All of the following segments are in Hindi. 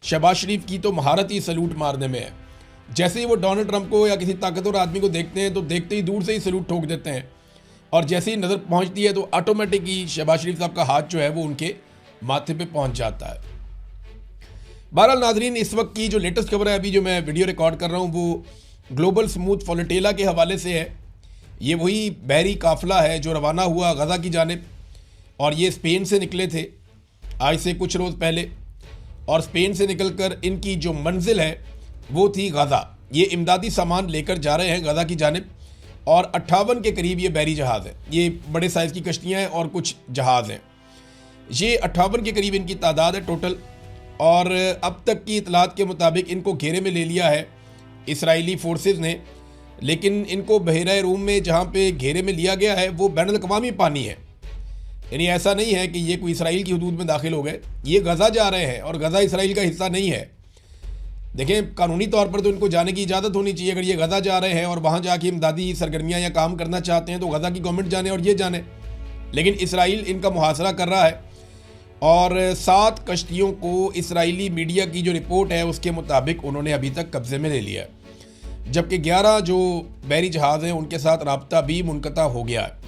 शहबाज शरीफ की तो महारत ही सैल्यूट मारने में है। जैसे ही वो डोनाल्ड ट्रंप को या किसी ताकतवर आदमी को देखते हैं तो देखते ही दूर से ही सैल्यूट ठोक देते हैं, और जैसे ही नज़र पहुंचती है तो ऑटोमेटिक ही शहबाज शरीफ साहब का हाथ जो है वो उनके माथे पे पहुंच जाता है। बहरहाल नाजरीन, इस वक्त की जो लेटेस्ट खबर है, अभी जो मैं वीडियो रिकॉर्ड कर रहा हूँ, वो ग्लोबल स्मूथ फ्लोटिला के हवाले से है। ये वही बहरी काफिला है जो रवाना हुआ गज़ा की जानिब, और ये स्पेन से निकले थे आज से कुछ रोज़ पहले, और स्पेन से निकलकर इनकी जो मंजिल है वो थी गज़ा। ये इमदादी सामान लेकर जा रहे हैं गज़ा की जानिब, और 58 के करीब ये बहरी जहाज़ है। ये बड़े साइज़ की कश्तियाँ हैं और कुछ जहाज़ हैं। ये 58 के करीब इनकी तादाद है टोटल, और अब तक की इतलात के मुताबिक इनको घेरे में ले लिया है इसराइली फोर्सेस ने। लेकिन इनको बहरा रूम में जहाँ पे घेरे में लिया गया है वो बैनुल अक़वामी पानी है, यानी ऐसा नहीं है कि ये कोई इसराइल की हदूद में दाखिल हो गए। ये गज़ा जा रहे हैं और गज़ा इसराइल का हिस्सा नहीं है। देखें, कानूनी तौर पर तो इनको जाने की इजाज़त होनी चाहिए। अगर ये गज़ा जा रहे हैं और वहाँ जाके इमदादी सरगर्मियाँ या काम करना चाहते हैं तो गज़ा की गवर्नमेंट जाने और ये जाने, लेकिन इसराइल इनका मुहासरा कर रहा है। और 7 कश्तियों को इसराइली मीडिया की जो रिपोर्ट है उसके मुताबिक उन्होंने अभी तक कब्ज़े में ले लिया है, जबकि 11 जो बहरी जहाज़ हैं उनके साथ रब्ता भी मुनक़ता हो गया है।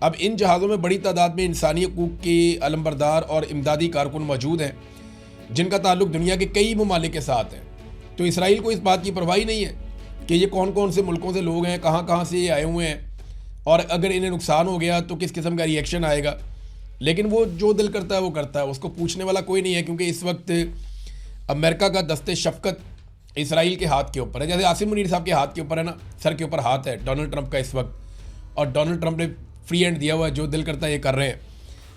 अब इन जहाज़ों में बड़ी तादाद में इंसानी हकूक़ के अलमबरदार और इमदादी कारकुन मौजूद हैं जिनका ताल्लुक़ दुनिया के कई ममालिक के साथ है। तो इसराइल को इस बात की परवाह नहीं है कि ये कौन कौन से मुल्कों से लोग हैं, कहाँ कहाँ से ये आए हुए हैं, और अगर इन्हें नुकसान हो गया तो किस किस्म का रिएक्शन आएगा। लेकिन वो जो दिल करता है वो करता है, उसको पूछने वाला कोई नहीं है, क्योंकि इस वक्त अमेरिका का दस्ते शफ़क़त इसराइल के हाथ के ऊपर है। जैसे आसिम मुनीर साहब के हाथ के ऊपर है ना, सर के ऊपर हाथ है डोनाल्ड ट्रंप का इस वक्त, और डोनाल्ड ट्रंप ने फ्री हैंड दिया हुआ है, जो दिल करता है ये कर रहे हैं।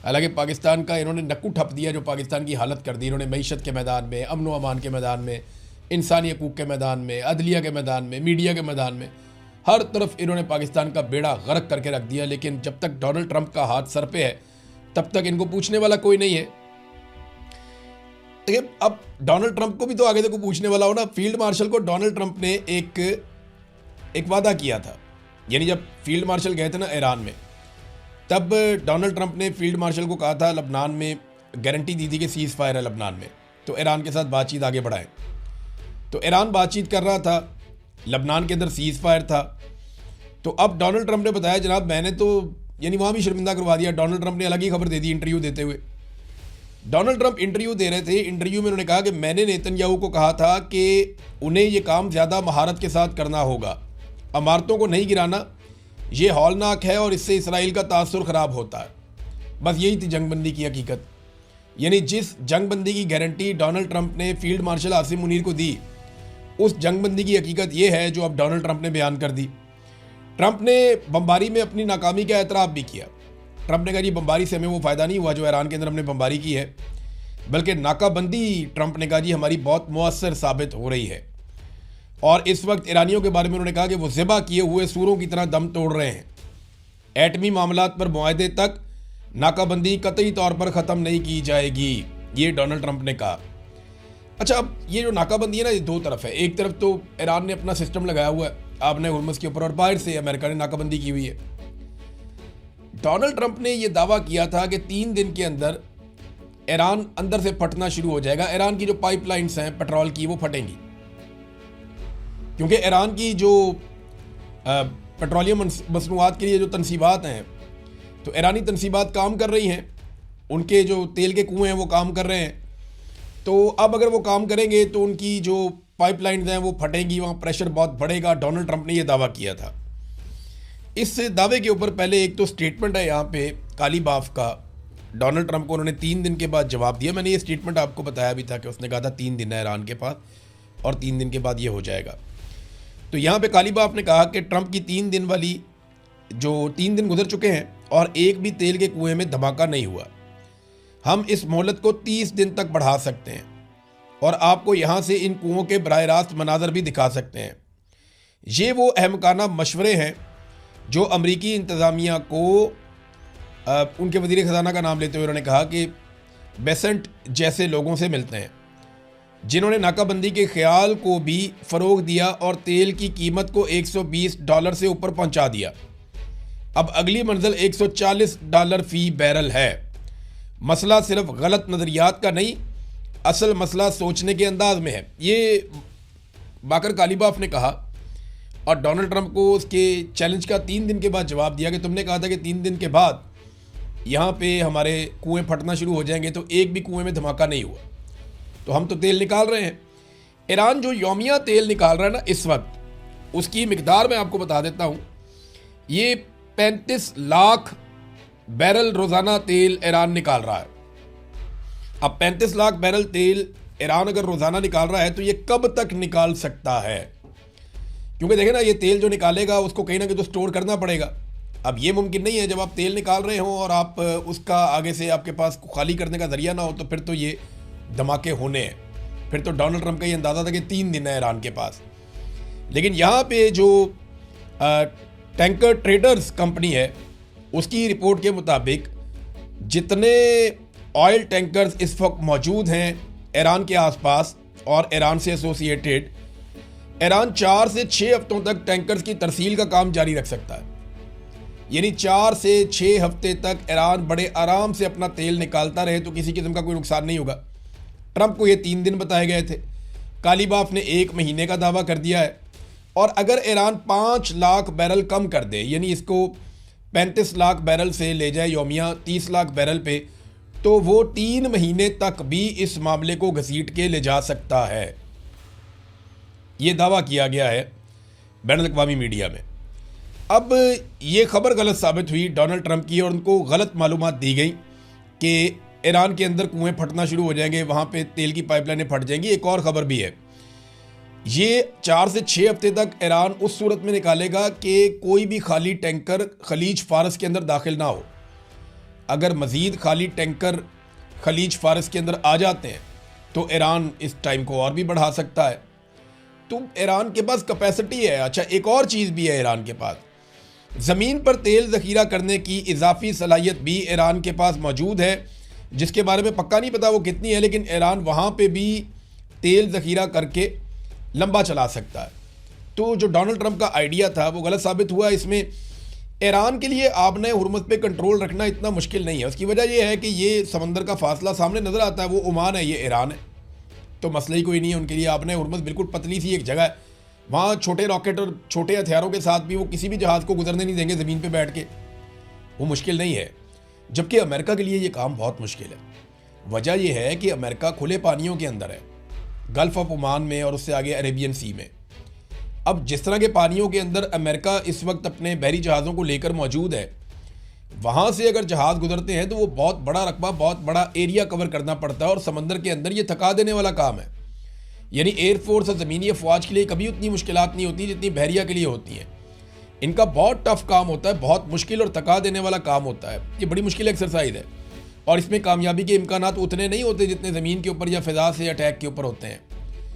हालांकि पाकिस्तान का इन्होंने नक्कू ठप दिया, जो पाकिस्तान की हालत कर दी इन्होंने मईशत के मैदान में, अमन व अमान के मैदान में, इंसानी हकूक़ के मैदान में, अदलिया के मैदान में, मीडिया के मैदान में, हर तरफ इन्होंने पाकिस्तान का बेड़ा गर्क करके रख दिया। लेकिन जब तक डोनाल्ड ट्रंप का हाथ सर पे है तब तक इनको पूछने वाला कोई नहीं है। देखिए, अब डोनाल्ड ट्रंप को भी तो आगे से कोई पूछने वाला हो ना। फील्ड मार्शल को डोनाल्ड ट्रंप ने एक वादा किया था, यानी जब फील्ड मार्शल गए थे ना ईरान में, तब डोनाल्ड ट्रंप ने फील्ड मार्शल को कहा था, लबनान में गारंटी दी थी कि सीज़ फायर है लबनान में, तो ईरान के साथ बातचीत आगे बढ़ाएं। तो ईरान बातचीत कर रहा था, लबनान के अंदर सीज़ फायर था। तो अब डोनाल्ड ट्रंप ने बताया, जनाब मैंने तो, यानी वहाँ भी शर्मिंदा करवा दिया। डोनाल्ड ट्रंप ने अलग ही खबर दे दी इंटरव्यू देते हुए। डोनाल्ड ट्रंप इंटरव्यू दे रहे थे, इंटरव्यू में उन्होंने कहा कि मैंने नेतन्याहू को कहा था कि उन्हें ये काम ज़्यादा महारत के साथ करना होगा, इमारतों को नहीं गिराना, ये हौलनाक है और इससे इसराइल का तासुर ख़राब होता है। बस यही थी जंगबंदी की हकीकत। यानी जिस जंगबंदी की गारंटी डोनाल्ड ट्रंप ने फील्ड मार्शल आसिम मुनीर को दी, उस जंगबंदी की हकीकत ये है जो अब डोनाल्ड ट्रंप ने बयान कर दी। ट्रंप ने बमबारी में अपनी नाकामी का एतराफ़ भी किया। ट्रंप ने कहा, जी बमबारी से हमें वो फ़ायदा नहीं हुआ जो ईरान के अंदर हमने बमबारी की है, बल्कि नाकाबंदी, ट्रंप ने कहा, जी हमारी बहुत मुअस्सर साबित हो रही है। और इस वक्त ईरानियों के बारे में उन्होंने कहा कि वो ज़िबा किए हुए सूरों की तरह दम तोड़ रहे हैं। एटमी मामलात पर मुआहदे तक नाकाबंदी कतई तौर पर ख़त्म नहीं की जाएगी, ये डोनाल्ड ट्रंप ने कहा। अच्छा, अब ये जो नाकाबंदी है ना, ये दो तरफ है। एक तरफ तो ईरान ने अपना सिस्टम लगाया हुआ है आपने हुर्मुज़ के ऊपर, और बाहर से अमेरिका ने नाकाबंदी की हुई है। डोनाल्ड ट्रंप ने यह दावा किया था कि 3 दिन के अंदर ईरान अंदर से फटना शुरू हो जाएगा। ईरान की जो पाइपलाइंस हैं पेट्रोल की वो फटेंगी, क्योंकि ईरान की जो पेट्रोलियम मसनूआत के लिए जो तनसीबात हैं, तो ईरानी तनसीबात काम कर रही हैं, उनके जो तेल के कुएँ हैं वो काम कर रहे हैं। तो अब अगर वो काम करेंगे तो उनकी जो पाइपलाइंस हैं वो फटेंगी, वहाँ प्रेशर बहुत बढ़ेगा। डोनाल्ड ट्रंप ने यह दावा किया था। इस दावे के ऊपर पहले एक तो स्टेटमेंट है यहाँ पे काली बाफ का, डोनाल्ड ट्रंप को उन्होंने 3 दिन के बाद जवाब दिया। मैंने ये स्टेटमेंट आपको बताया भी था कि उसने कहा था 3 दिन है ईरान के पास और 3 दिन के बाद ये हो जाएगा। तो यहाँ पे काली बाफ ने कहा कि ट्रंप की 3 दिन वाली, जो 3 दिन गुजर चुके हैं और एक भी तेल के कुएँ में धमाका नहीं हुआ, हम इस मोहलत को 30 दिन तक बढ़ा सकते हैं और आपको यहाँ से इन कुओं के बराह रास्त मनाजर भी दिखा सकते हैं। ये वो अहमकाना मशवरे हैं जो अमरीकी इंतज़ामिया को उनके वज़ीर ख़ज़ाना का नाम लेते हुए उन्होंने कहा कि बेसेंट जैसे लोगों से मिलते हैं, जिन्होंने नाकाबंदी के ख्याल को भी फ़रोग दिया और तेल की कीमत को $120 से ऊपर पहुंचा दिया। अब अगली मंजिल $140 फ़ी बैरल है। मसला सिर्फ गलत नज़रियात का नहीं, असल मसला सोचने के अंदाज में है। ये बाकर कालीबाफ ने कहा और डोनाल्ड ट्रंप को उसके चैलेंज का 3 दिन के बाद जवाब दिया कि तुमने कहा था कि 3 दिन के बाद यहाँ पे हमारे कुएं फटना शुरू हो जाएंगे, तो एक भी कुएं में धमाका नहीं हुआ। तो हम तो तेल निकाल रहे हैं। ईरान जो यौमिया तेल निकाल रहा है ना इस वक्त, उसकी मिकदार मैं आपको बता देता हूँ। ये 35 लाख बैरल रोज़ाना तेल ईरान निकाल रहा है। अब 35 लाख बैरल तेल ईरान अगर रोज़ाना निकाल रहा है तो ये कब तक निकाल सकता है? क्योंकि देखें ना, ये तेल जो निकालेगा उसको कहीं ना कहीं तो स्टोर करना पड़ेगा। अब ये मुमकिन नहीं है जब आप तेल निकाल रहे हो और आप उसका आगे से आपके पास खाली करने का जरिया ना हो, तो फिर तो ये धमाके होने हैं। फिर तो डोनाल्ड ट्रंप का ये अंदाज़ा था कि 3 दिन है ईरान के पास। लेकिन यहाँ पे जो टैंकर ट्रेडर्स कंपनी है उसकी रिपोर्ट के मुताबिक जितने ऑयल टैंकर्स इस वक्त मौजूद हैं ईरान के आसपास और ईरान से एसोसिएटेड, ईरान 4 से 6 हफ्तों तक टैंकर्स की तरसील का काम जारी रख सकता है। यानी 4 से 6 हफ्ते तक ईरान बड़े आराम से अपना तेल निकालता रहे तो किसी किस्म का कोई नुकसान नहीं होगा। ट्रंप को ये 3 दिन बताए गए थे, कालीबाफ ने 1 महीने का दावा कर दिया है। और अगर ईरान 5 लाख बैरल कम कर दे, यानी इसको 35 लाख बैरल से ले जाए यौमिया 30 लाख बैरल पे, तो वो 3 महीने तक भी इस मामले को घसीट के ले जा सकता है। ये दावा किया गया है बैनुल-अक़वामी मीडिया में। अब ये खबर गलत साबित हुई डोनाल्ड ट्रंप की और उनको गलत मालूमात दी गई कि ईरान के अंदर कुएं फटना शुरू हो जाएंगे, वहाँ पे तेल की पाइपलाइनें फट जाएंगी। एक और ख़बर भी है, ये 4 से 6 हफ्ते तक ईरान उस सूरत में निकालेगा कि कोई भी खाली टैंकर खलीज फारस के अंदर दाखिल ना हो। अगर मज़ीद खाली टैंकर खलीज फारस के अंदर आ जाते हैं तो ईरान इस टाइम को और भी बढ़ा सकता है। तो ईरान के पास कैपेसिटी है। अच्छा, एक और चीज़ भी है ईरान के पास, ज़मीन पर तेल ज़ख़ीरा करने की इजाफी सलाहियत भी ईरान के पास मौजूद है, जिसके बारे में पक्का नहीं पता वो कितनी है, लेकिन ईरान वहाँ पे भी तेल ज़ख़ीरा करके लंबा चला सकता है। तो जो डोनाल्ड ट्रंप का आइडिया था वो गलत साबित हुआ। इसमें ईरान के लिए आबने हुर्मुज़ पे कंट्रोल रखना इतना मुश्किल नहीं है। उसकी वजह यह है कि ये समंदर का फासला सामने नज़र आता है, वो ओमान है, ये ईरान है, तो मसला ही कोई नहीं है उनके लिए। आबने हुर्मुज़ बिल्कुल पतली सी एक जगह है, वहाँ छोटे रॉकेट और छोटे हथियारों के साथ भी वो किसी भी जहाज़ को गुजरने नहीं देंगे ज़मीन पे बैठ के। वो मुश्किल नहीं है। जबकि अमेरिका के लिए ये काम बहुत मुश्किल है। वजह यह है कि अमेरिका खुले पानियों के अंदर है, गल्फ़ ऑफ ओमान में और उससे आगे अरेबियन सी में। अब जिस तरह के पानियों के अंदर अमेरिका इस वक्त अपने बहरी जहाज़ों को लेकर मौजूद है, वहाँ से अगर जहाज़ गुजरते हैं तो वो बहुत बड़ा रकबा, बहुत बड़ा एरिया कवर करना पड़ता है और समंदर के अंदर ये थका देने वाला काम है। यानी एयरफोर्स और ज़मीनी अफवाज के लिए कभी उतनी मुश्किलात नहीं होती जितनी बहरिया के लिए होती हैं। इनका बहुत टफ काम होता है, बहुत मुश्किल और थका देने वाला काम होता है। ये बड़ी मुश्किल एक्सरसाइज है और इसमें कामयाबी के इम्कानात उतने नहीं होते जितने ज़मीन के ऊपर या फ़िज़ा से अटैक के ऊपर होते हैं।